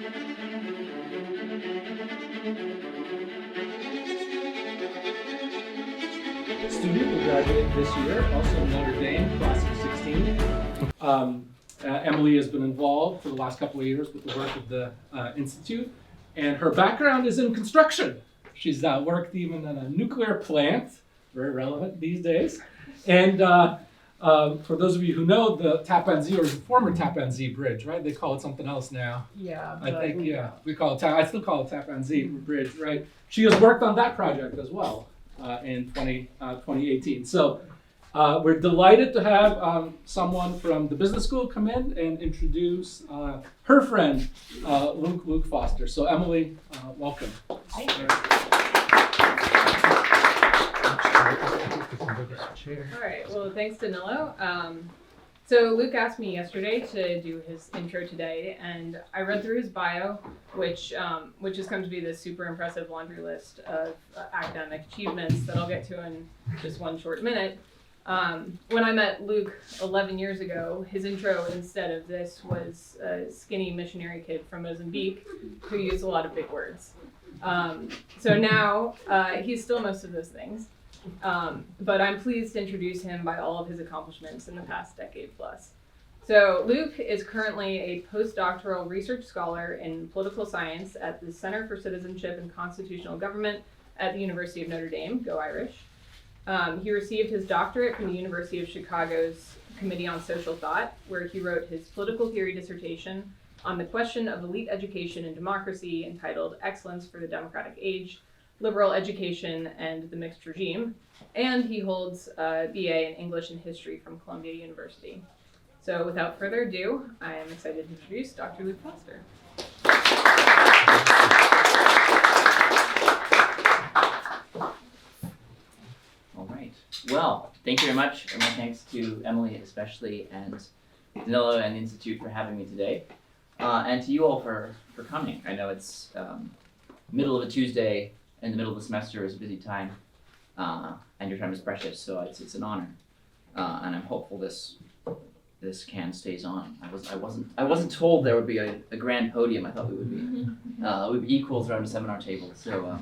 Student who graduated this year, also Notre Dame, class of 16. Emily has been involved for the last couple of years with the work of the Institute, and her background is in construction. She's worked even in a nuclear plant, very relevant these days. And for those of you who know, the Tappan Zee, or the former Tappan Zee Bridge, right? They call it something else now. Yeah. I think, yeah, we call it, I still call it Tappan Zee Bridge, right? She has worked on that project as well in 2018. So we're delighted to have someone from the business school come in and introduce her friend, Luke Foster. So Emily, welcome. Thank you. All right, well, thanks, Danilo. So Luke asked me yesterday to do his intro today, and I read through his bio, which has come to be this super impressive laundry list of academic achievements that I'll get to in just one short minute. When I met Luke 11 years ago, his intro instead of this was a skinny missionary kid from Mozambique who used a lot of big words. So now he's still most of those things. But I'm pleased to introduce him by all of his accomplishments in the past decade plus. So Luke is currently a postdoctoral research scholar in political science at the Center for Citizenship and Constitutional Government at the University of Notre Dame, go Irish. He received his doctorate from the University of Chicago's Committee on Social Thought, where he wrote his political theory dissertation on the question of elite education and democracy, entitled Excellence for the Democratic Age, Liberal Education and the Mixed Regime, and he holds a BA in English and History from Columbia University. So without further ado, I am excited to introduce Dr. Luke Foster. All right. Well, thank you very much, and my thanks to Emily especially, and Danilo and the Institute for having me today, and to you all for coming. I know it's middle of a Tuesday, in the middle of the semester is a busy time, and your time is precious, so it's an honor, and I'm hopeful this can stays on. I wasn't told there would be a grand podium. I thought we would be equals around a seminar table. So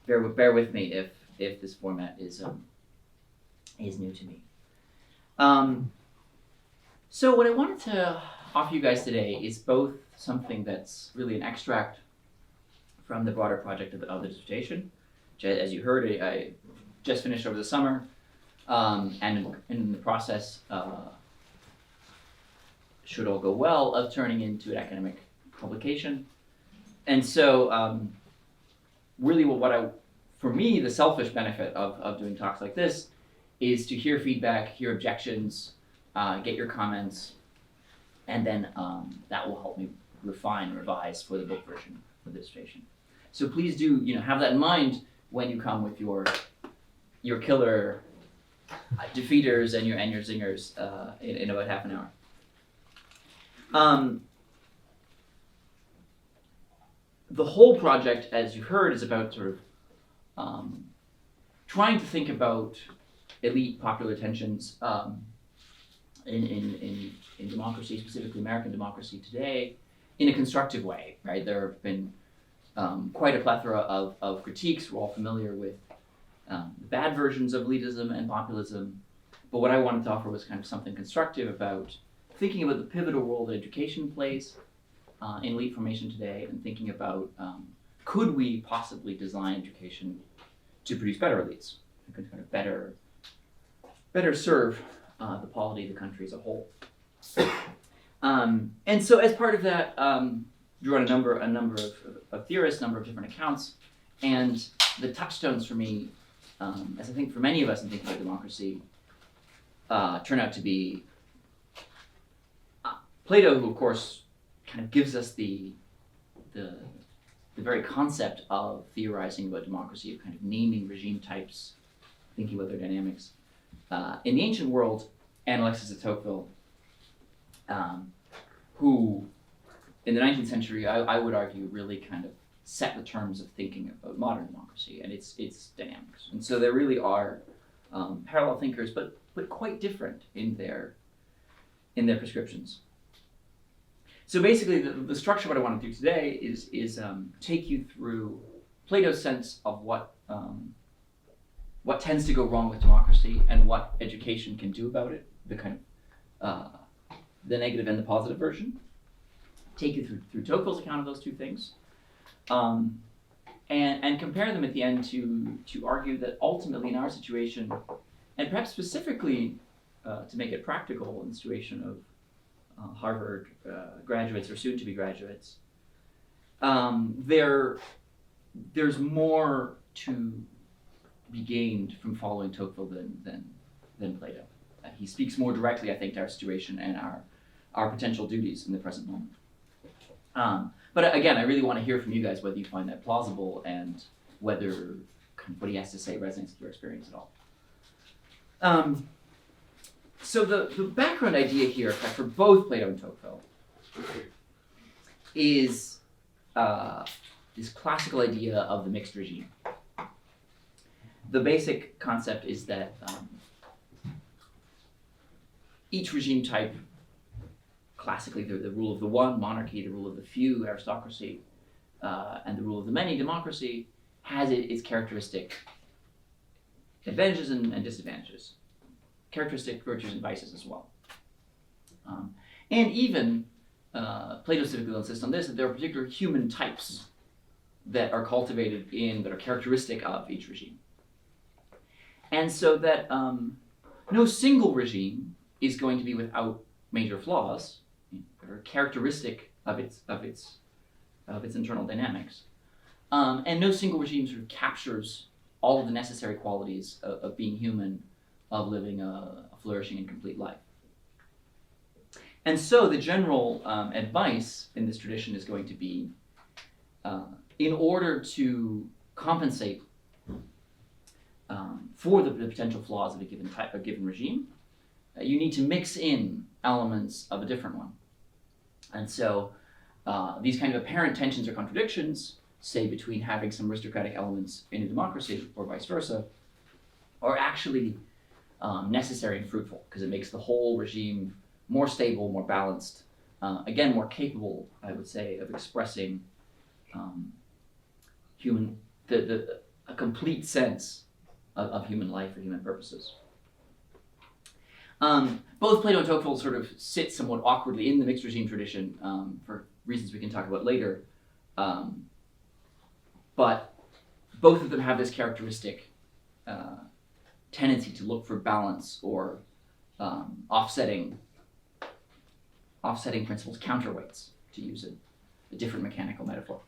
bear with me if this format is new to me. So what I wanted to offer you guys today is both something that's really an extract from the broader project of the dissertation, which, as you heard, I just finished over the summer, and in the process, should all go well, of turning into an academic publication. And so, really, for me, the selfish benefit of doing talks like this is to hear feedback, hear objections, get your comments, and then that will help me refine, revise for the book version of the dissertation. So please do, have that in mind when you come with your killer defeaters and your zingers in about half an hour. The whole project, as you've heard, is about sort of trying to think about elite popular tensions in democracy, specifically American democracy today, in a constructive way. Right? There have been quite a plethora of critiques. We're all familiar with the bad versions of elitism and populism, but what I wanted to offer was kind of something constructive about thinking about the pivotal role that education plays in elite formation today, and thinking about could we possibly design education to produce better elites, who could kind of better serve the polity of the country as a whole. And so as part of that, drew on a number of theorists, a number of different accounts, and the touchstones for me, as I think for many of us in thinking about democracy, turn out to be Plato, who of course kind of gives us the very concept of theorizing about democracy, of kind of naming regime types, thinking about their dynamics. In the ancient world, and Alexis de Tocqueville, who in the 19th century, I would argue, really kind of set the terms of thinking about modern democracy and its dynamics. And so there really are parallel thinkers, but quite different in their prescriptions. So basically, the structure of what I want to do today is take you through Plato's sense of what tends to go wrong with democracy and what education can do about it, the kind of the negative and the positive version. Take you through Tocqueville's account of those two things, and compare them at the end to argue that ultimately in our situation, and perhaps specifically to make it practical in the situation of Harvard graduates or soon-to-be graduates, there's more to be gained from following Tocqueville than Plato. He speaks more directly, I think, to our situation and our potential duties in the present moment. But again, I really want to hear from you guys whether you find that plausible and whether kind of what he has to say resonates with your experience at all. So the background idea here, in fact, for both Plato and Tocqueville, is this classical idea of the mixed regime. The basic concept is that each regime type, classically the rule of the one, monarchy, the rule of the few, aristocracy, and the rule of the many, democracy, has its characteristic advantages and disadvantages, characteristic virtues and vices as well. And even Plato specifically insists on this, that there are particular human types that are cultivated that are characteristic of each regime. And so that no single regime is going to be without major flaws, that are characteristic of its internal dynamics. And no single regime sort of captures all of the necessary qualities of being human, of living a flourishing and complete life. And so the general advice in this tradition is going to be, in order to compensate for the potential flaws of a given regime, you need to mix in elements of a different one. And so these kind of apparent tensions or contradictions, say between having some aristocratic elements in a democracy or vice versa, are actually necessary and fruitful because it makes the whole regime more stable, more balanced, again, more capable, I would say, of expressing a complete sense of human life or human purposes. Both Plato and Tocqueville sort of sit somewhat awkwardly in the mixed regime tradition for reasons we can talk about later. But both of them have this characteristic tendency to look for balance or offsetting principles, counterweights, to use a different mechanical metaphor.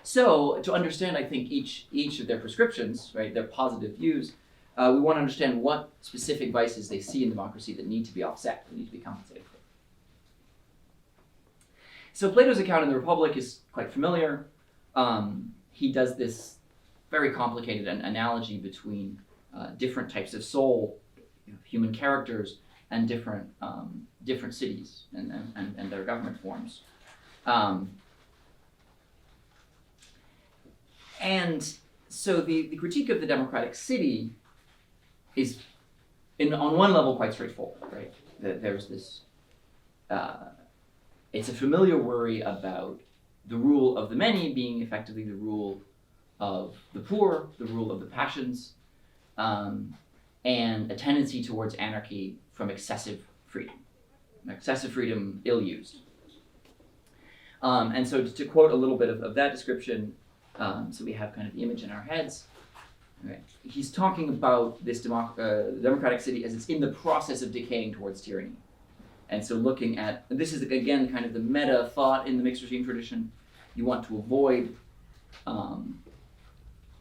So to understand, I think, each of their prescriptions, right, their positive views, we want to understand what specific vices they see in democracy that need to be offset, that need to be compensated for. So Plato's account in the Republic is quite familiar. He does this very complicated analogy between different types of soul, human characters, and different cities and their government forms. And so the critique of the democratic city is, on one level, quite straightforward, right? There's this, it's a familiar worry about the rule of the many being effectively the rule of the poor, the rule of the passions, and a tendency towards anarchy from excessive freedom. Excessive freedom ill-used. And so to quote a little bit of that description, so we have kind of the image in our heads. Right. He's talking about this democratic city as it's in the process of decaying towards tyranny. And so looking at, this is again kind of the meta thought in the mixed regime tradition. You want to avoid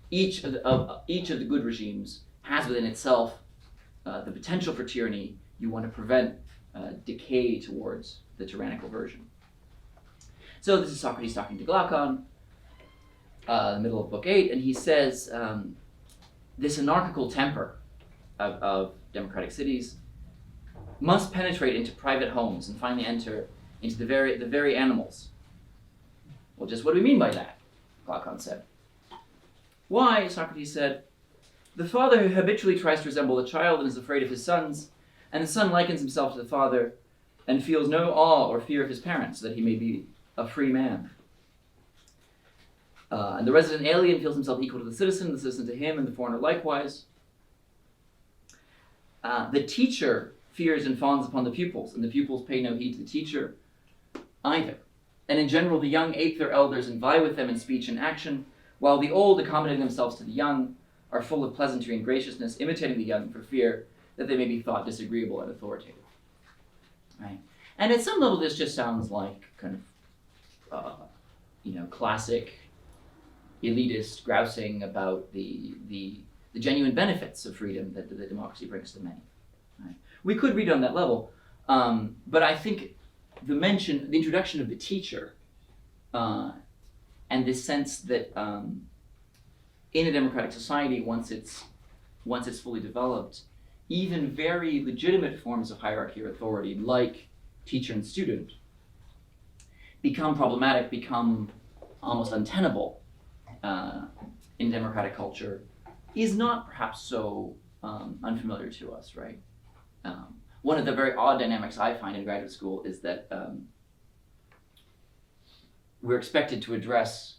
each of the good regimes has within itself the potential for tyranny. You want to prevent decay towards the tyrannical version. So this is Socrates talking to Glaucon, the middle of Book 8, and he says, this anarchical temper of democratic cities must penetrate into private homes and finally enter into the very animals. Well, just what do we mean by that? Glaucon said. Why, Socrates said, the father who habitually tries to resemble the child and is afraid of his sons, and the son likens himself to the father, and feels no awe or fear of his parents, that he may be a free man. And the resident alien feels himself equal to the citizen to him, and the foreigner likewise. The teacher fears and fawns upon the pupils, and the pupils pay no heed to the teacher either. And in general, the young ape their elders and vie with them in speech and action, while the old, accommodating themselves to the young, are full of pleasantry and graciousness, imitating the young for fear that they may be thought disagreeable and authoritative. Right? And at some level, this just sounds like kind of, classic elitist grousing about the genuine benefits of freedom that democracy brings to many. Right? We could read on that level, but I think the introduction of the teacher, and this sense that in a democratic society, once it's fully developed, even very legitimate forms of hierarchy or authority, like teacher and student, become problematic, become almost untenable in democratic culture, is not perhaps so unfamiliar to us, right? One of the very odd dynamics I find in graduate school is that we're expected to address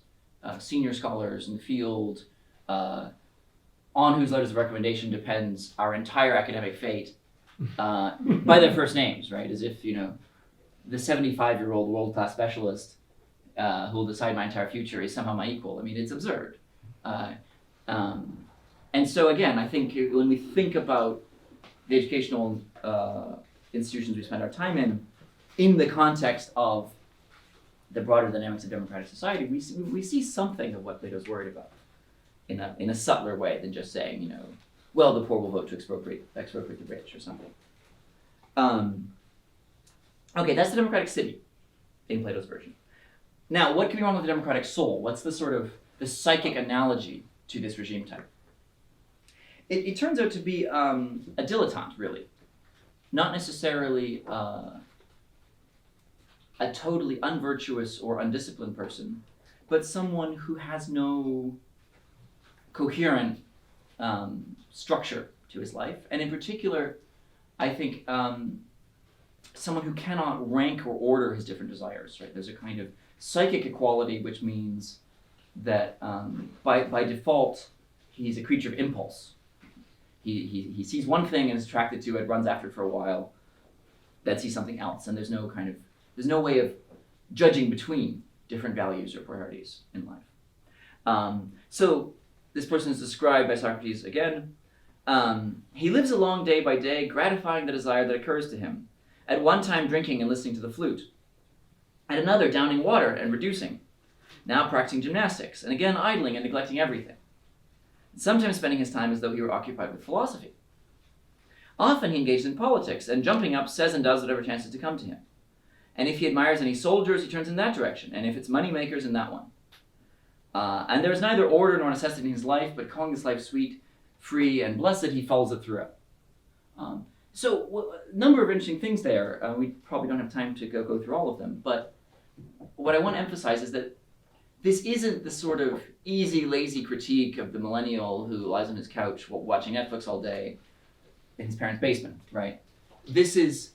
senior scholars in the field, on whose letters of recommendation depends our entire academic fate, by their first names, right? As if, the 75-year-old world-class specialist who will decide my entire future is somehow my equal. I mean, it's absurd. And so again, I think when we think about the educational institutions we spend our time in the context of the broader dynamics of democratic society, we see something of what Plato's worried about in a subtler way than just saying, well, the poor will vote to expropriate the rich or something. Okay, that's the democratic city in Plato's version. Now, what can be wrong with the democratic soul? What's the psychic analogy to this regime type? It turns out to be a dilettante, really. Not necessarily a totally unvirtuous or undisciplined person, but someone who has no coherent structure to his life. And in particular, I think someone who cannot rank or order his different desires, right? There's a kind of psychic equality, which means that by default, he's a creature of impulse. He sees one thing and is attracted to it, runs after it for a while, then sees something else, and there's no way of judging between different values or priorities in life. So this person is described by Socrates again. He lives along day by day, gratifying the desire that occurs to him. At one time drinking and listening to the flute. At another downing water and reducing. Now practicing gymnastics, and again idling and neglecting everything. Sometimes spending his time as though he were occupied with philosophy. Often he engaged in politics, and jumping up says and does whatever chances to come to him. And if he admires any soldiers, he turns in that direction, and if it's money makers, in that one. And there is neither order nor necessity in his life, but calling his life sweet, free, and blessed, he follows it throughout. So a number of interesting things there. We probably don't have time to go through all of them, but what I want to emphasize is that this isn't the sort of easy, lazy critique of the millennial who lies on his couch watching Netflix all day in his parents' basement, right? This is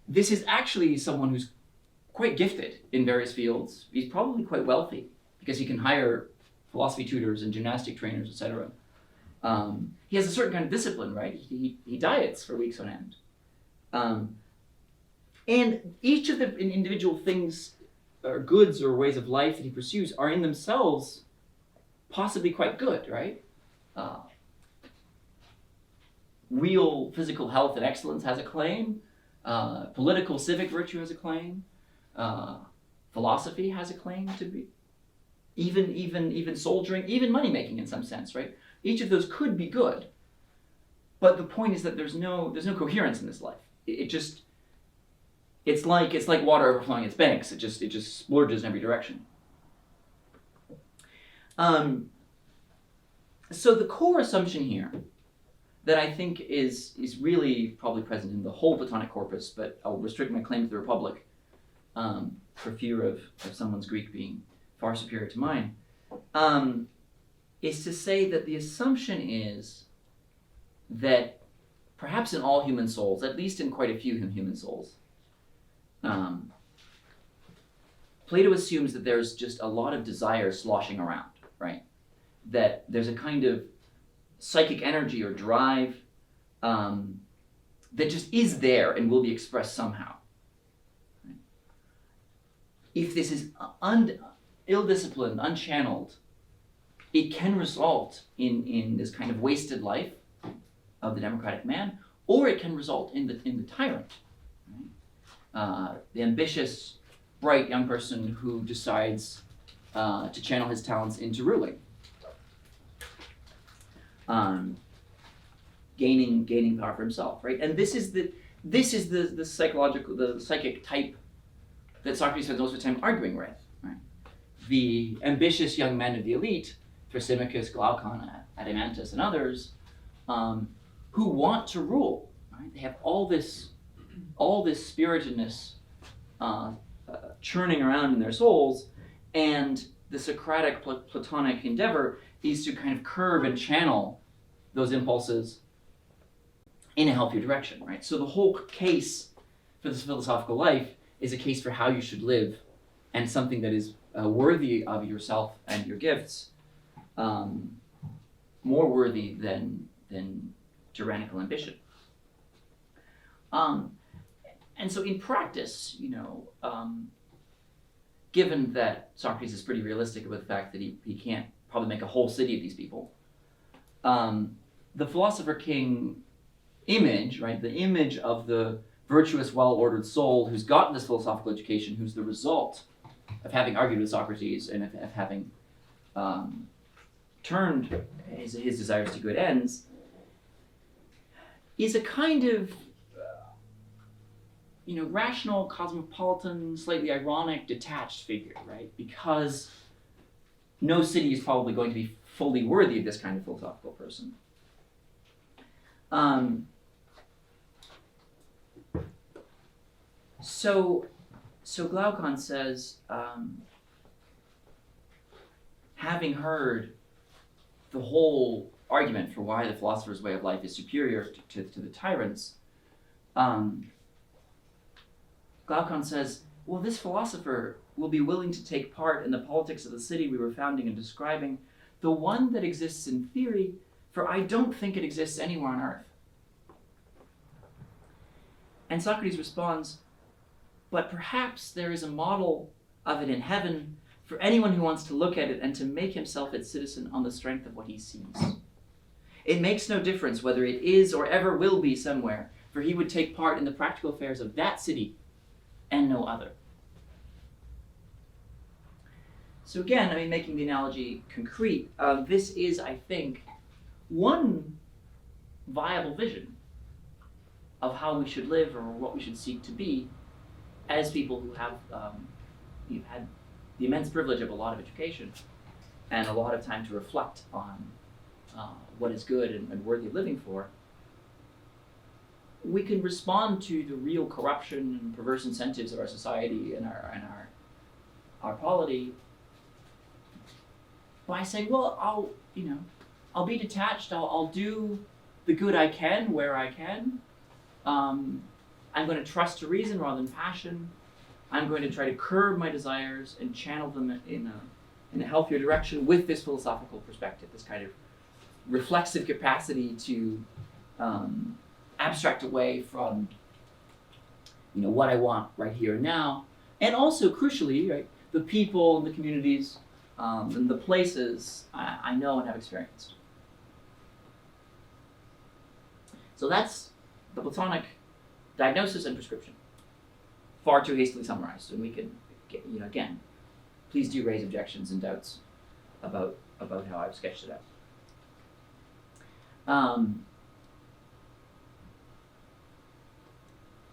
actually someone who's quite gifted in various fields. He's probably quite wealthy because he can hire philosophy tutors and gymnastic trainers, etc. He has a certain kind of discipline, right? He diets for weeks on end. And each of the individual things or goods or ways of life that he pursues are in themselves possibly quite good, right? Real physical health and excellence has a claim. Political civic virtue has a claim. Philosophy has a claim to be. Even soldiering, even money making in some sense, right? Each of those could be good, but the point is that there's no coherence in this life. It's like water overflowing its banks. It just splurges in every direction. So the core assumption here that I think is really probably present in the whole Platonic corpus, but I'll restrict my claim to the Republic for fear of someone's Greek being far superior to mine, is to say that the assumption is that perhaps in all human souls, at least in quite a few human souls, Plato assumes that there's just a lot of desire sloshing around, right? That there's a kind of psychic energy or drive that just is there and will be expressed somehow. Right? If this is ill-disciplined, unchanneled, it can result in this kind of wasted life of the democratic man, or it can result in the tyrant, right? The ambitious, bright young person who decides to channel his talents into ruling, gaining power for himself, right? And this is the psychic type that Socrates spends most of the time arguing with, right? The ambitious young men of the elite, Thrasymachus, Glaucon, Adeimantus, and others, who want to rule, right? They have all this spiritedness churning around in their souls, and the Socratic Platonic endeavor is to kind of curb and channel those impulses in a healthier direction, right? So the whole case for this philosophical life is a case for how you should live, and something that is worthy of yourself and your gifts, more worthy than tyrannical ambition. And so in practice, given that Socrates is pretty realistic about the fact that he can't probably make a whole city of these people, the philosopher king image, right, the image of the virtuous, well-ordered soul who's gotten this philosophical education, who's the result of having argued with Socrates and of having turned his desires to good ends, is a kind of rational, cosmopolitan, slightly ironic, detached figure, right? Because no city is probably going to be fully worthy of this kind of philosophical person. So Glaucon says, having heard the whole argument for why the philosopher's way of life is superior to the tyrant's, Glaucon says, well, this philosopher will be willing to take part in the politics of the city we were founding and describing, the one that exists in theory, for I don't think it exists anywhere on earth. And Socrates responds, but perhaps there is a model of it in heaven for anyone who wants to look at it and to make himself its citizen on the strength of what he sees. It makes no difference whether it is or ever will be somewhere, for he would take part in the practical affairs of that city and no other. So again, making the analogy concrete, this is, I think, one viable vision of how we should live or what we should seek to be as people who have had the immense privilege of a lot of education and a lot of time to reflect on what is good and worthy of living for. We can respond to the real corruption and perverse incentives of our society and our polity by saying, well, I'll be detached. I'll do the good I can where I can. I'm going to trust to reason rather than passion. I'm going to try to curb my desires and channel them in a healthier direction with this philosophical perspective, this kind of reflexive capacity to abstract away from what I want right here and now, and also crucially, right, the people and the communities and the places I know and have experienced. So that's the Platonic diagnosis and prescription. Far too hastily summarized, and we can, again, please do raise objections and doubts about how I've sketched it out.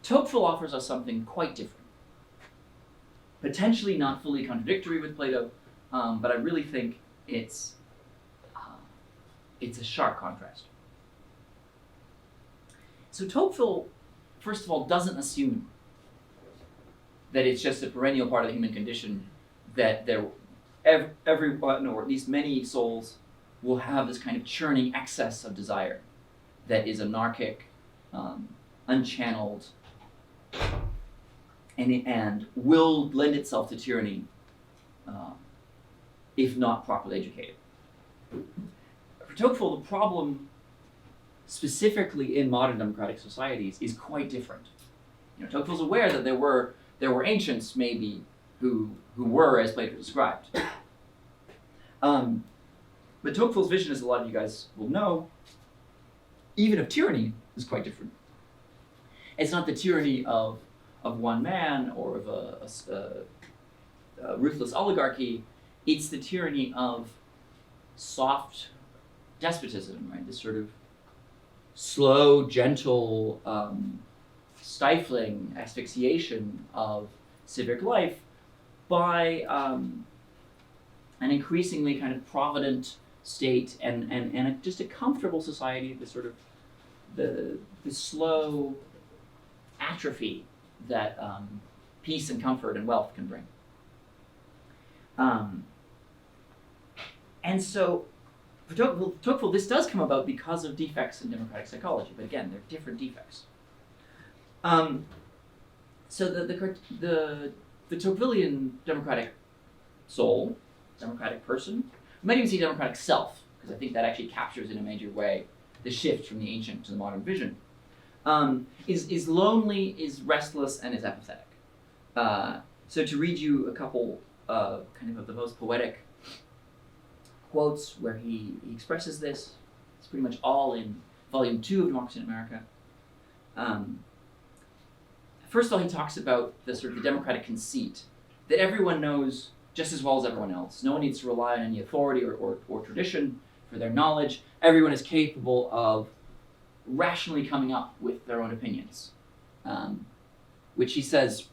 Tocqueville offers us something quite different. Potentially not fully contradictory with Plato, but I really think it's a sharp contrast. So Tocqueville, first of all, doesn't assume that it's just a perennial part of the human condition that everyone, or at least many souls, will have this kind of churning excess of desire that is anarchic, unchanneled, and will lend itself to tyranny if not properly educated. For Tocqueville, the problem specifically in modern democratic societies is quite different. Tocqueville's aware that there were ancients maybe who were as Plato described. But Tocqueville's vision, as a lot of you guys will know, even of tyranny, is quite different. It's not the tyranny of one man or of a ruthless oligarchy. It's the tyranny of soft despotism, right? This sort of slow, gentle, stifling asphyxiation of civic life by an increasingly kind of provident state and just a comfortable society, the sort of the slow atrophy that peace and comfort and wealth can bring. And so for Tocqueville, this does come about because of defects in democratic psychology, but again, they're different defects. So the Tocquevillian democratic soul, democratic person, we might even say democratic self, because I think that actually captures in a major way the shift from the ancient to the modern vision, is lonely, is restless, and is apathetic. So to read you a couple kind of the most poetic quotes where he expresses this, it's pretty much all in Volume 2 of Democracy in America. First of all, he talks about the sort of the democratic conceit that everyone knows just as well as everyone else. No one needs to rely on any authority or tradition for their knowledge. Everyone is capable of rationally coming up with their own opinions, which he says,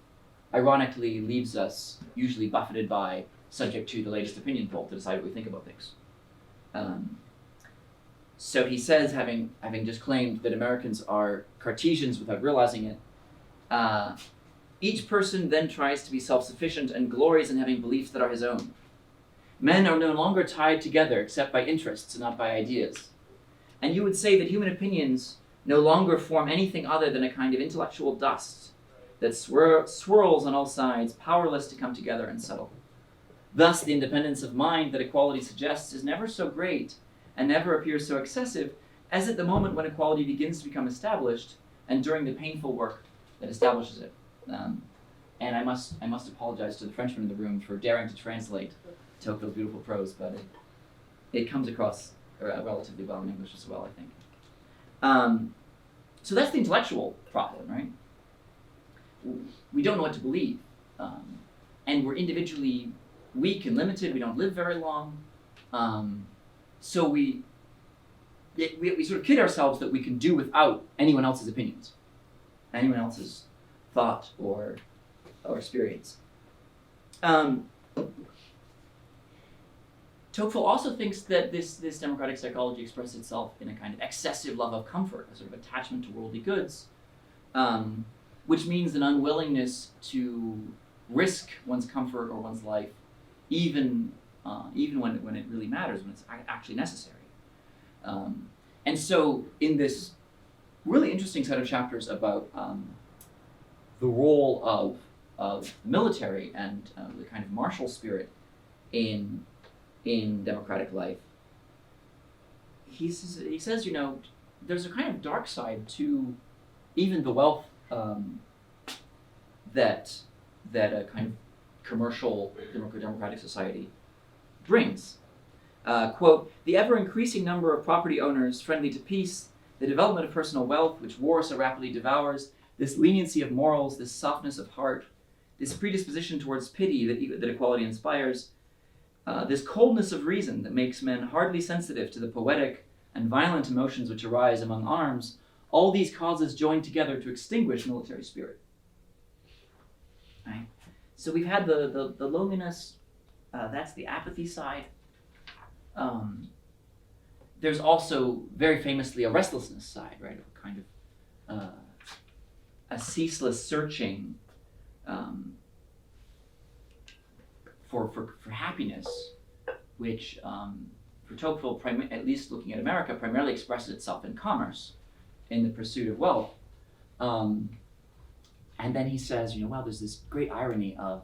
ironically, leaves us usually buffeted by, subject to the latest opinion poll to decide what we think about things. So he says, having just claimed that Americans are Cartesians without realizing it, each person then tries to be self-sufficient and glories in having beliefs that are his own. Men are no longer tied together except by interests and not by ideas. And you would say that human opinions no longer form anything other than a kind of intellectual dust that swirls on all sides, powerless to come together and settle. Thus, the independence of mind that equality suggests is never so great and never appears so excessive as at the moment when equality begins to become established and during the painful work that establishes it. And I must apologize to the Frenchman in the room for daring to translate Tocqueville's beautiful prose, but it comes across relatively well in English as well, I think. So that's the intellectual problem, right? We don't know what to believe, and we're individually weak and limited. We don't live very long, so we sort of kid ourselves that we can do without anyone else's opinions, anyone else's thought or experience. Tocqueville also thinks that this democratic psychology expresses itself in a kind of excessive love of comfort, a sort of attachment to worldly goods, which means an unwillingness to risk one's comfort or one's life, even when it really matters, when it's actually necessary. And so in this really interesting set of chapters about the role of the military and the kind of martial spirit in democratic life, he says, there's a kind of dark side to even the wealth that a kind of commercial democratic society brings. Quote, the ever-increasing number of property owners friendly to peace, the development of personal wealth, which war so rapidly devours, this leniency of morals, this softness of heart, this predisposition towards pity that equality inspires, this coldness of reason that makes men hardly sensitive to the poetic and violent emotions which arise among arms, all these causes join together to extinguish military spirit. Right? So we've had the loneliness, that's the apathy side. There's also, very famously, a restlessness side, right? A kind of a ceaseless searching for happiness, which for Tocqueville, at least looking at America, primarily expresses itself in commerce, in the pursuit of wealth. And then he says, well, there's this great irony of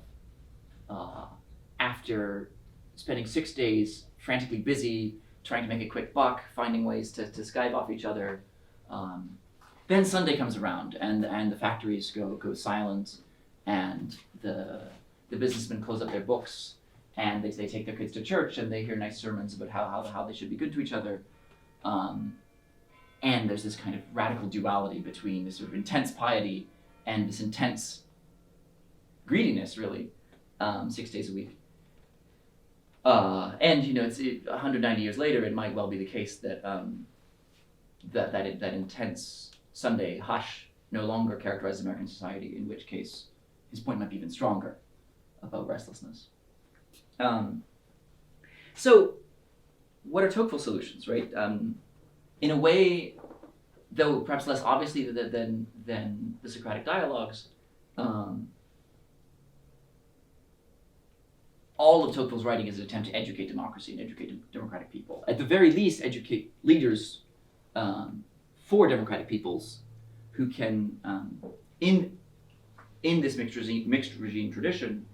after spending 6 days frantically busy, trying to make a quick buck, finding ways to Skype off each other, then Sunday comes around and the factories go silent, and the businessmen close up their books, and they take their kids to church, and they hear nice sermons about how they should be good to each other. And there's this kind of radical duality between this sort of intense piety and this intense greediness, really, 6 days a week. And it's 190 years later, it might well be the case that that intense Sunday hush no longer characterizes American society, in which case his point might be even stronger about restlessness. So what are Tocqueville's solutions, right? In a way, though perhaps less obviously than the Socratic dialogues, all of Tocqueville's writing is an attempt to educate democracy and educate democratic people. At the very least, educate leaders for democratic peoples who can, in this mixed regime tradition,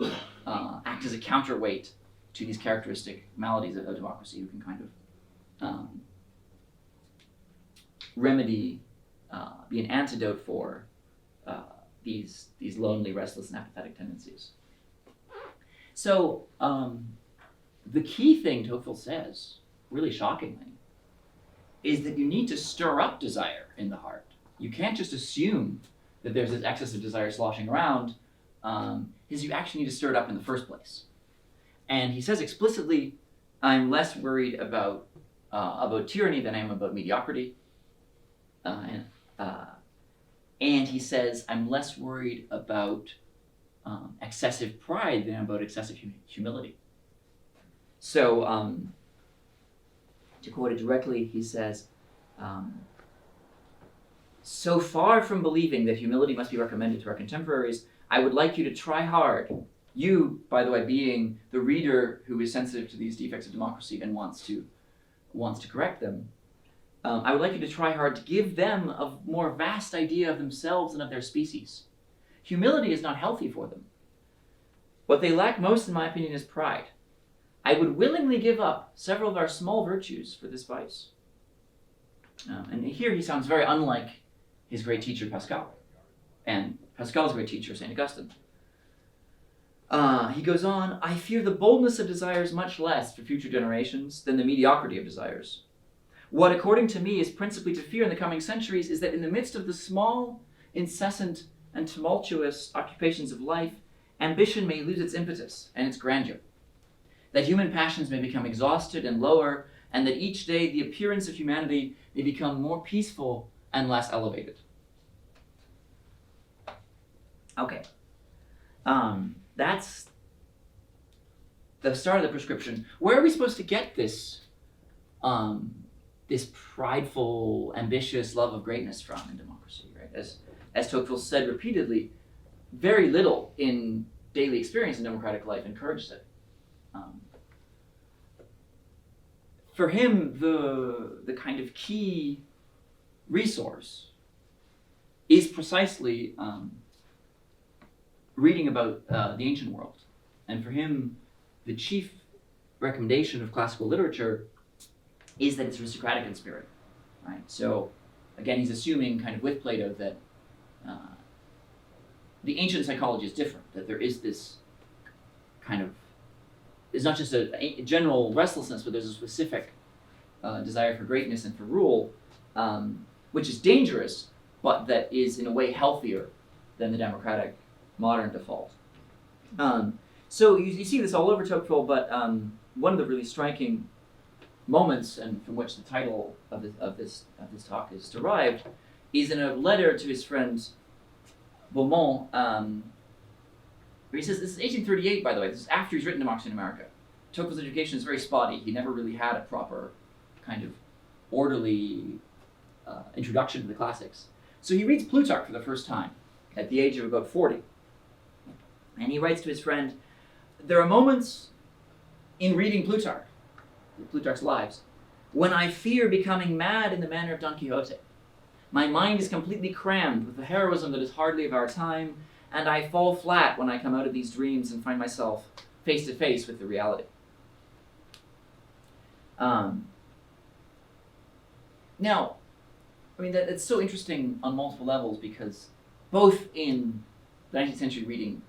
act as a counterweight to these characteristic maladies of democracy, who can kind of remedy, be an antidote for these lonely, restless, and apathetic tendencies. So the key thing Tocqueville says, really shockingly, is that you need to stir up desire in the heart. You can't just assume that there's this excess of desire sloshing around, is you actually need to stir it up in the first place. And he says explicitly, I'm less worried about tyranny than I am about mediocrity. And he says, I'm less worried about excessive pride than about excessive humility. So, to quote it directly, he says, so far from believing that humility must be recommended to our contemporaries, I would like you to try hard. You, by the way, being the reader who is sensitive to these defects of democracy and wants to correct them, I would like you to try hard to give them a more vast idea of themselves and of their species. Humility is not healthy for them. What they lack most, in my opinion, is pride. I would willingly give up several of our small virtues for this vice. And here he sounds very unlike his great teacher, Pascal. And Pascal's great teacher, St. Augustine. He goes on, I fear the boldness of desires much less for future generations than the mediocrity of desires. What, according to me, is principally to fear in the coming centuries is that in the midst of the small, incessant, and tumultuous occupations of life, ambition may lose its impetus and its grandeur, that human passions may become exhausted and lower, and that each day the appearance of humanity may become more peaceful and less elevated. Okay. That's the start of the prescription. Where are we supposed to get this this prideful, ambitious love of greatness from in democracy, right? As Tocqueville said repeatedly, very little in daily experience in democratic life encourages it. For him, the kind of key resource is precisely reading about the ancient world. And for him, the chief recommendation of classical literature is that it's aristocratic in spirit, right? So, again, he's assuming, kind of with Plato, that the ancient psychology is different, that there is this kind of, it's not just a general restlessness, but there's a specific desire for greatness and for rule, which is dangerous, but that is in a way healthier than the democratic modern default. So you see this all over Tocqueville, but one of the really striking moments, and from which the title of this talk is derived, is in a letter to his friend Beaumont, where he says, this is 1838, by the way, this is after he's written Democracy in America. Tocqueville's education is very spotty. He never really had a proper kind of orderly introduction to the classics. So he reads Plutarch for the first time at the age of about 40. And he writes to his friend, there are moments in reading Plutarch's lives, when I fear becoming mad in the manner of Don Quixote. My mind is completely crammed with the heroism that is hardly of our time, and I fall flat when I come out of these dreams and find myself face to face with the reality. Now, I mean, that's so interesting on multiple levels, because both in the 19th century reading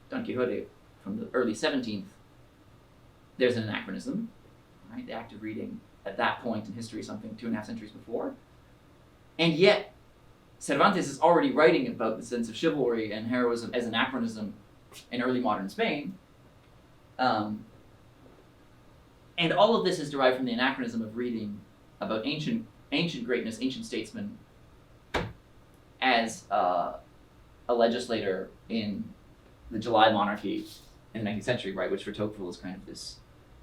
Don Quixote from the early 17th, there's an anachronism, right? The act of reading at that point in history something 2.5 centuries before. And yet, Cervantes is already writing about the sense of chivalry and heroism as anachronism in early modern Spain. And all of this is derived from the anachronism of reading about ancient greatness, ancient statesmen, as a legislator in the July monarchy in the 19th century, right? Which for Tocqueville is kind of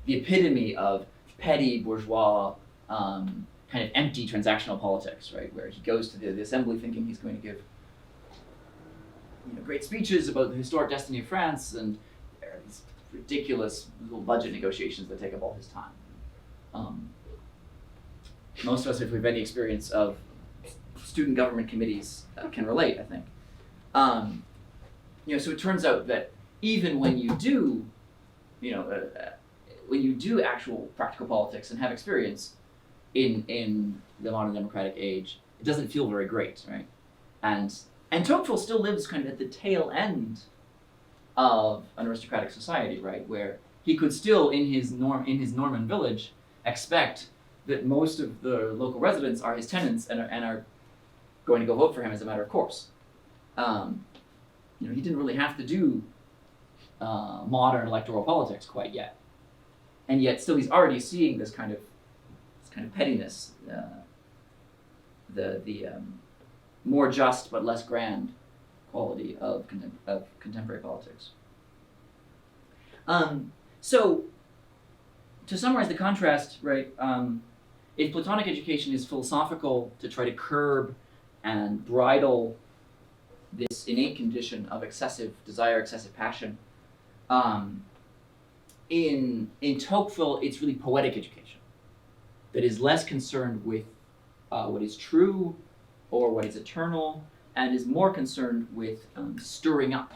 the epitome of petty bourgeois, kind of empty transactional politics, right? Where he goes to the assembly thinking he's going to give great speeches about the historic destiny of France, and there are these ridiculous little budget negotiations that take up all his time. Most of us, if we have any experience of student government committees, can relate, I think. So it turns out that even when you do, when you do actual practical politics and have experience in the modern democratic age, it doesn't feel very great, right? And Tocqueville still lives kind of at the tail end of an aristocratic society, right, where he could still, in his Norman village, expect that most of the local residents are his tenants and are going to go vote for him as a matter of course. He didn't really have to do modern electoral politics quite yet, and yet still he's already seeing this kind of pettiness, the more just but less grand quality of contemporary politics. So, to summarize the contrast, right? If Platonic education is philosophical to try to curb and bridle this innate condition of excessive desire, excessive passion, in Tocqueville, it's really poetic education that is less concerned with what is true or what is eternal, and is more concerned with stirring up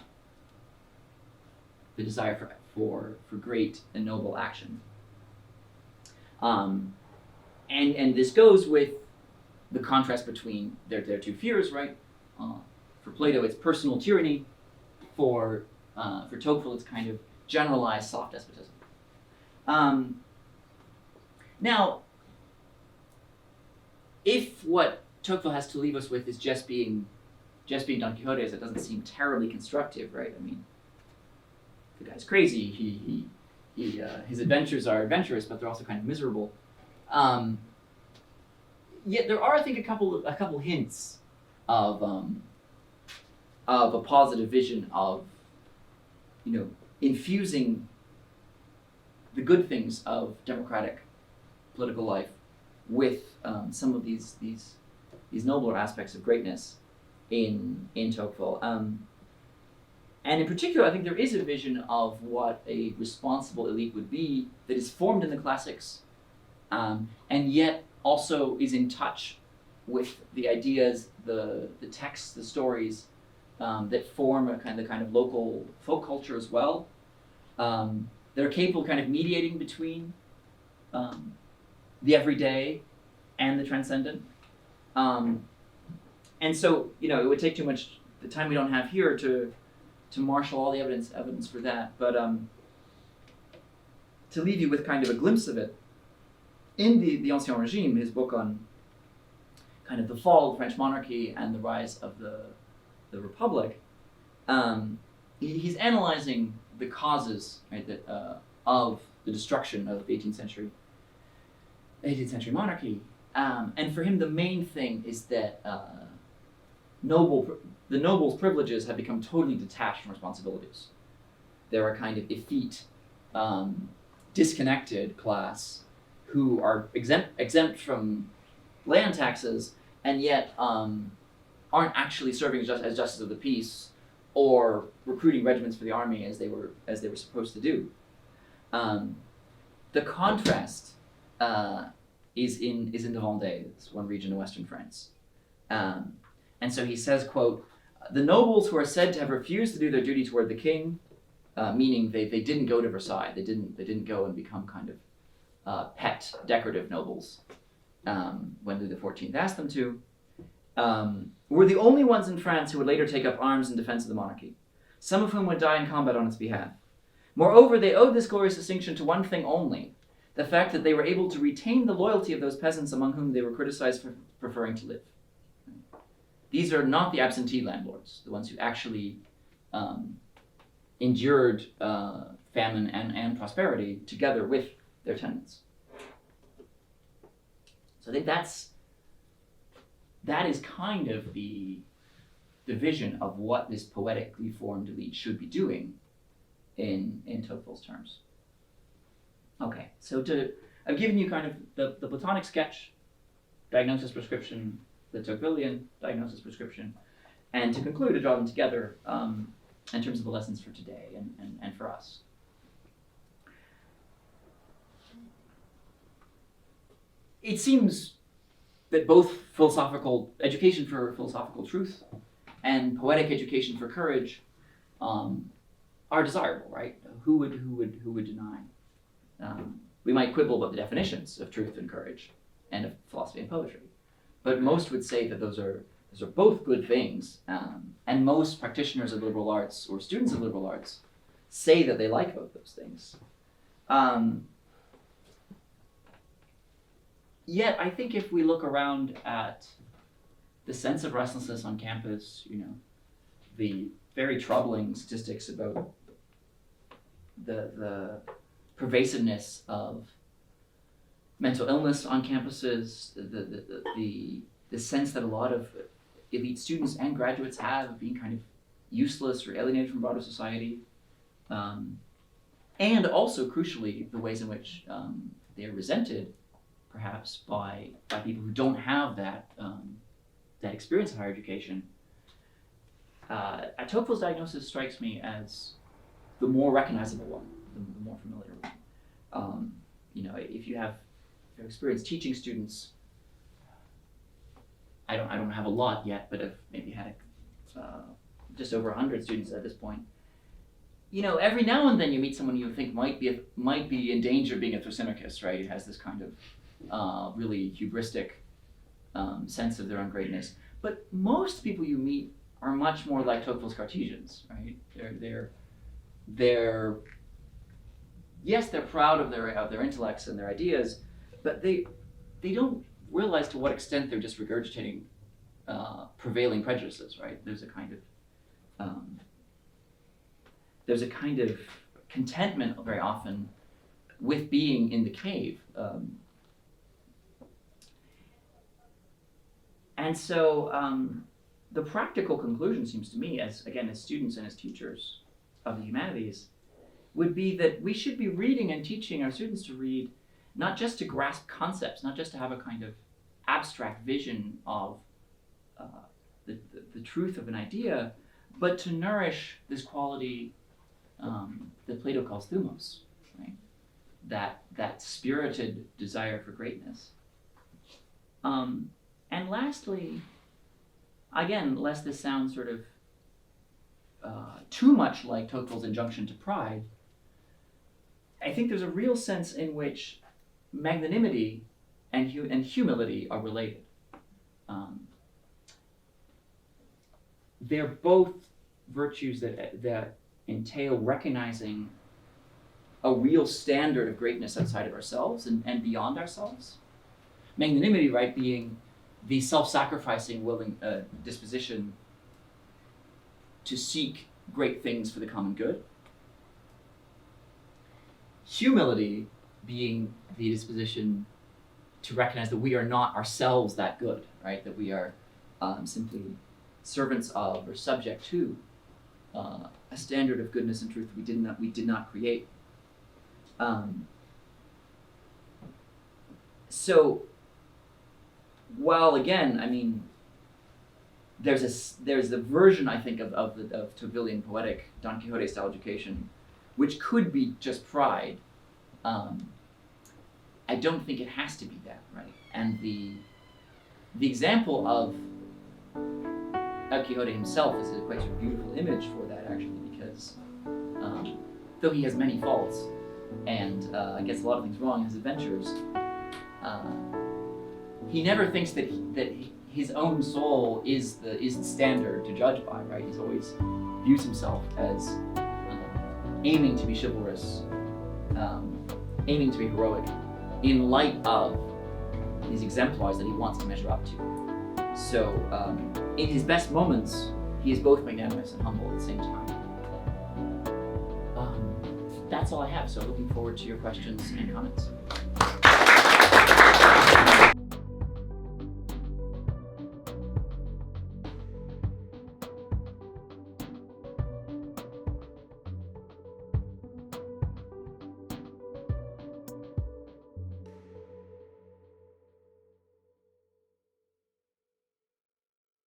the desire for great and noble action. And this goes with the contrast between their two fears, right? For Plato, it's personal tyranny. For Tocqueville, it's kind of generalized soft despotism. Now, if what Tocqueville has to leave us with is just being Don Quixote, that doesn't seem terribly constructive, right? I mean, the guy's crazy. He his adventures are adventurous, but they're also kind of miserable. Yet there are, I think, a couple hints of a positive vision of, infusing the good things of democratic political life with some of these nobler aspects of greatness in Tocqueville. And in particular, I think there is a vision of what a responsible elite would be that is formed in the classics, and yet also is in touch with the ideas, the texts, the stories that form the kind of local folk culture as well. They're capable of kind of mediating between the everyday and the transcendent. And so, it would take too much the time we don't have here to marshal all the evidence for that. But to leave you with kind of a glimpse of it, in the Ancien Régime, his book on kind of the fall of the French monarchy and the rise of the Republic, he's analyzing the causes, right, of the destruction of the 18th century monarchy. And for him, the main thing is that the nobles' privileges have become totally detached from responsibilities. They're a kind of effete, disconnected class who are exempt from land taxes, and yet aren't actually serving as justices of the peace or recruiting regiments for the army as they were supposed to do. The contrast is in the Vendée, it's one region in western France, And so he says, quote, "The nobles who are said to have refused to do their duty toward the king," meaning they didn't go to Versailles, they didn't go and become kind of pet decorative nobles when Louis XIV asked them to, were the only ones in France who would later take up arms in defense of the monarchy, some of whom would die in combat on its behalf. Moreover, they owed this glorious distinction to one thing only, the fact that they were able to retain the loyalty of those peasants among whom they were criticized for preferring to live. These are not the absentee landlords, the ones who actually endured famine and prosperity together with their tenants. So I think that is kind of the vision of what this poetically formed elite should be doing in Tocqueville's terms. Okay, so I've given you kind of the Platonic sketch, diagnosis, prescription, the Tocquevillian diagnosis, prescription, and to conclude, to draw them together in terms of the lessons for today and for us. It seems that both education for philosophical truth and poetic education for courage are desirable, right? Who would deny? We might quibble about the definitions of truth and courage and of philosophy and poetry, but most would say that those are both good things, and most practitioners of liberal arts or students of liberal arts say that they like both those things. Yet, I think if we look around at the sense of restlessness on campus, the very troubling statistics about the pervasiveness of mental illness on campuses, the sense that a lot of elite students and graduates have of being kind of useless or alienated from broader society, and also crucially the ways in which they are resented, perhaps by people who don't have that experience of higher education. Tocqueville's diagnosis strikes me as the more recognizable one, the more familiar one. If you have experienced teaching students, I don't have a lot yet, but I've maybe had just over 100 students at this point. Every now and then you meet someone you think might be in danger of being a Thrasymachus, right? Who has this kind of really hubristic sense of their own greatness. But most people you meet are much more like Tocqueville's Cartesians, right? They're yes, they're proud of their intellects and their ideas, but they don't realize to what extent they're just regurgitating prevailing prejudices, right? There's a kind of contentment very often with being in the cave. And so the practical conclusion seems to me, as students and as teachers of the humanities, would be that we should be reading and teaching our students to read, not just to grasp concepts, not just to have a kind of abstract vision of the truth of an idea, but to nourish this quality that Plato calls thumos, right? That spirited desire for greatness. And lastly, again, lest this sounds sort of too much like Tocqueville's injunction to pride, I think there's a real sense in which magnanimity and humility are related. They're both virtues that entail recognizing a real standard of greatness outside of ourselves and beyond ourselves. Magnanimity, right, being the self-sacrificing willing disposition to seek great things for the common good. Humility being the disposition to recognize that we are not ourselves that good, right? That we are simply servants of or subject to a standard of goodness and truth that we did not create. So, while again, there's the version I think of Tocquevillian poetic Don Quixote style education, which could be just pride. I don't think it has to be that, right? And the example of El Quixote himself is a quite sort of beautiful image for that, actually, because though he has many faults and gets a lot of things wrong in his adventures, he never thinks that his own soul is the standard to judge by, right? He's always views himself as aiming to be chivalrous, aiming to be heroic, in light of these exemplars that he wants to measure up to. So, in his best moments, he is both magnanimous and humble at the same time. That's all I have, so looking forward to your questions and comments.